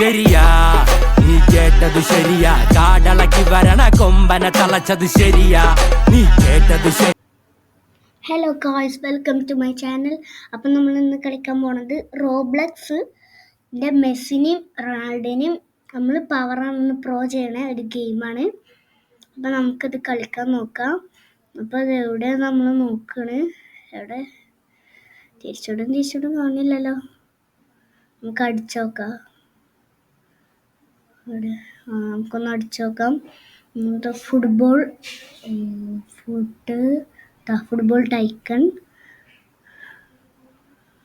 ശരിയാ, നീ കേട്ടത് ശരിയാ. കാടളക്കി വരണ കൊമ്പനെ തളച്ചത് ശരിയാ, നീ കേട്ടത് ശരി. Hello guys, welcome to my channel. അപ്പം നമ്മൾ ഇന്ന് കളിക്കാൻ പോണത് റോബ്ലക്സിൻ്റെ മെസ്സിനെയും റൊണാൾഡോനെയും നമ്മൾ പവറാണെന്ന് പ്രോ ചെയ്യണ ഒരു ഗെയിമാണ്. അപ്പം നമുക്കത് കളിക്കാൻ നോക്കാം. അപ്പോൾ അത് എവിടെ നമ്മൾ നോക്കണ്, എവിടെ തിരിച്ചോടും കാണില്ലല്ലോ. നമുക്ക് അടിച്ചു നോക്കാം. ഇവിടെ നമുക്കൊന്ന് അടിച്ചു നോക്കാം. ഫുട്ബോൾ ടൈക്കൺ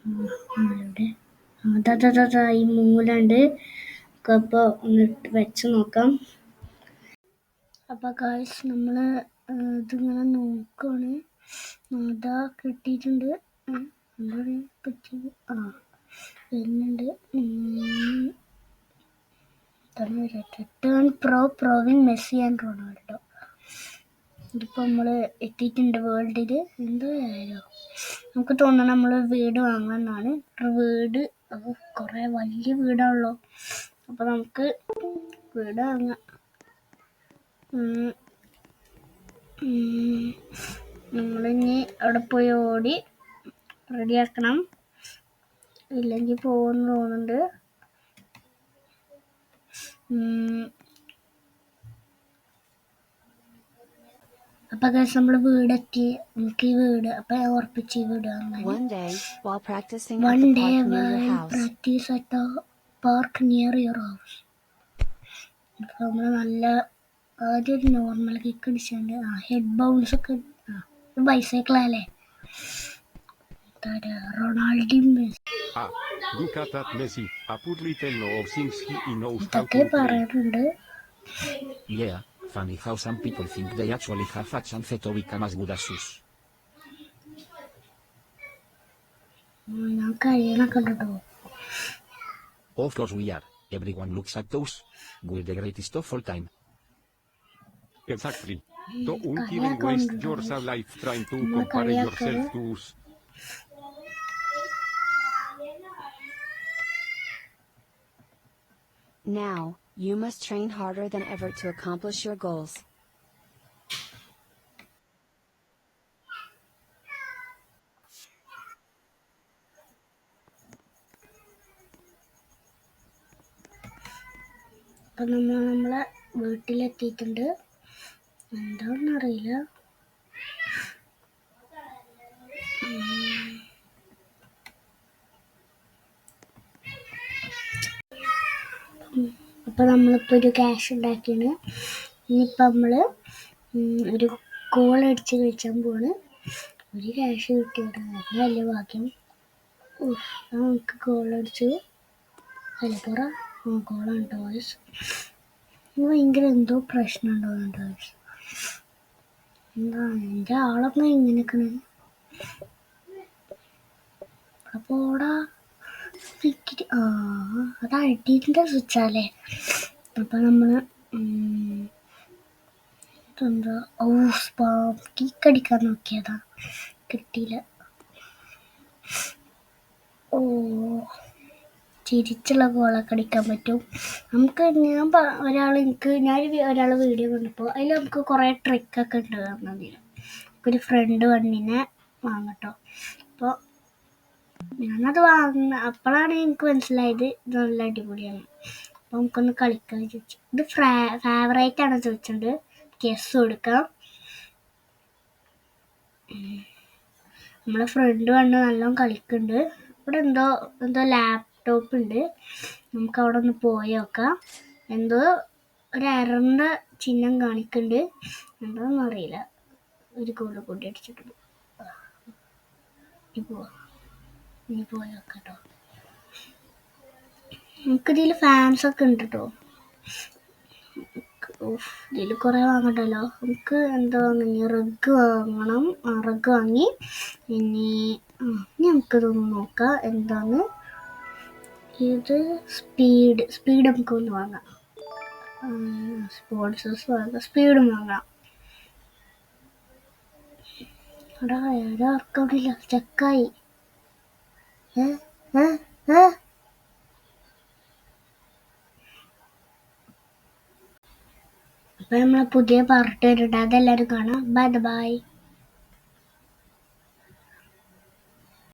ഇവിടെ ഈ മൂലുണ്ട്. അപ്പോൾ ഒന്നിട്ട് വെച്ച് നോക്കാം. അപ്പോൾ ഗായ്സ് നമ്മൾ ഇതിങ്ങനെ നോക്കുകയാണ്. അതാ കിട്ടിയിട്ടുണ്ട്. എന്താണ് പറ്റിയത്? വരുന്നുണ്ട്. Return proven Messi and Ronaldo. ഇതിപ്പോൾ നമ്മൾ എത്തിയിട്ടുണ്ട് വേൾഡിൽ. എന്തായാലും നമുക്ക് തോന്നണം നമ്മൾ വീട് വാങ്ങാമെന്നാണ്. വീട് കുറേ വലിയ വീടാണല്ലോ. അപ്പോൾ നമുക്ക് വീട് വാങ്ങാം. നമ്മളിനി അവിടെ പോയി ഓടി റെഡിയാക്കണം, ഇല്ലെങ്കിൽ പോകുമെന്ന് തോന്നുന്നുണ്ട്. അപ്പൊ നമ്മൾ വീടെത്തി. നമുക്ക് ഈ വീട് അപ്പൊ ഉറപ്പിച്ച് ഈ വീട് One day, while practicing practice at the park near your house. അപ്പൊ നമ്മള് നല്ല ആദ്യം ഒരു നോർമൽ കിക്ക് അടിച്ചിട്ടുണ്ട്. ഹെഡ് ബൗൺസ് ഒക്കെ. ബൈസൈക്കിൾ അല്ലേ? റൊണാൾഡോ ഇതൊക്കെ പറയുന്നുണ്ട്. Yeah, funny how some people think they actually have a chance to become as good as us. ഞാൻ കഴിയണൊക്കെ ഉണ്ടോ? Of course we are. Everyone looks at those. We're the greatest of all time. Exactly. Don't even waste your life trying to compare yourself to us. Now, you must train harder than ever to accomplish your goals. അപ്പം നമ്മളെ വീട്ടിലെത്തിയിട്ടുണ്ട്. എന്താണെന്നറിയില്ല. അപ്പം നമ്മളിപ്പോൾ ഒരു cash ഉണ്ടാക്കിയാണ്. ഇനിയിപ്പോൾ നമ്മൾ ഒരു call അടിച്ച് കഴിച്ചാൻ പോവാണ്. ഒരു ക്യാഷ് കിട്ടിയത് അത് വലിയ ഭാഗ്യം. നമുക്ക് കോൾ അടിച്ചു. അല്ല കോളാണ് കേട്ടോ വോയിസ്. ഭയങ്കര എന്തോ പ്രശ്നം ഉണ്ടാവുന്നുണ്ട് വോയിസ്. എന്താ എൻ്റെ ആളൊക്കെ ഇങ്ങനെയൊക്കെയാണ്. അപ്പോടാ അത് അടിൻ്റെ സ്വിച്ചാല്ലേ. അപ്പം നമ്മൾ എന്താ കിക്കടിക്കാൻ നോക്കിയതാ, കിട്ടിയില്ല. ചിരിച്ചുള്ള കോളൊക്കെ അടിക്കാൻ പറ്റും നമുക്ക്. ഞാൻ ഒരാൾ വീഡിയോ കണ്ടപ്പോൾ അതിൽ നമുക്ക് കുറേ ട്രിക്കൊക്കെ ഉണ്ട് പറഞ്ഞതിൽ. ഒരു ഫ്രണ്ട് വണ്ണിനെ വാങ്ങട്ടോ. അപ്പോൾ ഞാനത് അപ്പോഴാണ് എനിക്ക് മനസ്സിലായത് ഇത് നല്ല അടിപൊളിയാണ്. അപ്പോൾ നമുക്കൊന്ന് കളിക്കാൻ ചോദിച്ചു. ഇത് ഫേവറേറ്റ് ആണോ ചോദിച്ചിട്ടുണ്ട്. ഗെസ് കൊടുക്കാം. നമ്മളെ ഫ്രണ്ട് വണ്ണ് നല്ലോണം കളിക്കുന്നുണ്ട്. ഇവിടെ എന്തോ ലാപ്ടോപ്പ് ഉണ്ട്. നമുക്ക് അവിടെ ഒന്ന് പോയി നോക്കാം. എന്തോ ഒരു എററിൻ്റെ ചിഹ്നം കാണിക്കുന്നുണ്ട്. എന്താണെന്ന് അറിയില്ല. ഒരു ഗോള് കൂട്ടി അടിച്ചിട്ടുണ്ട്. ഇനി പോയി നോക്കാം കേട്ടോ. നമുക്കിതിൽ ഫാൻസൊക്കെ ഉണ്ട് കേട്ടോ. ഇതിൽ കുറേ വാങ്ങണ്ടല്ലോ. നമുക്ക് എന്താ വാങ്ങി, റഗ് വാങ്ങണം. റഗ് വാങ്ങി. ഇനി നമുക്കിതൊന്ന് നോക്കാം എന്താണ്. ഇത് സ്പീഡ് നമുക്കൊന്ന് വാങ്ങാം. സ്പോൺസേഴ്സ് വാങ്ങാം. സ്പീഡും വാങ്ങാം. അവിടെ ആരും അക്കൗണ്ടില്ല. ചെക്കായി. അപ്പോൾ നമ്മളെ പുതിയ പാർട്ട് വരുന്നുണ്ട്, അതെല്ലാവരും കാണാം. Bye bye.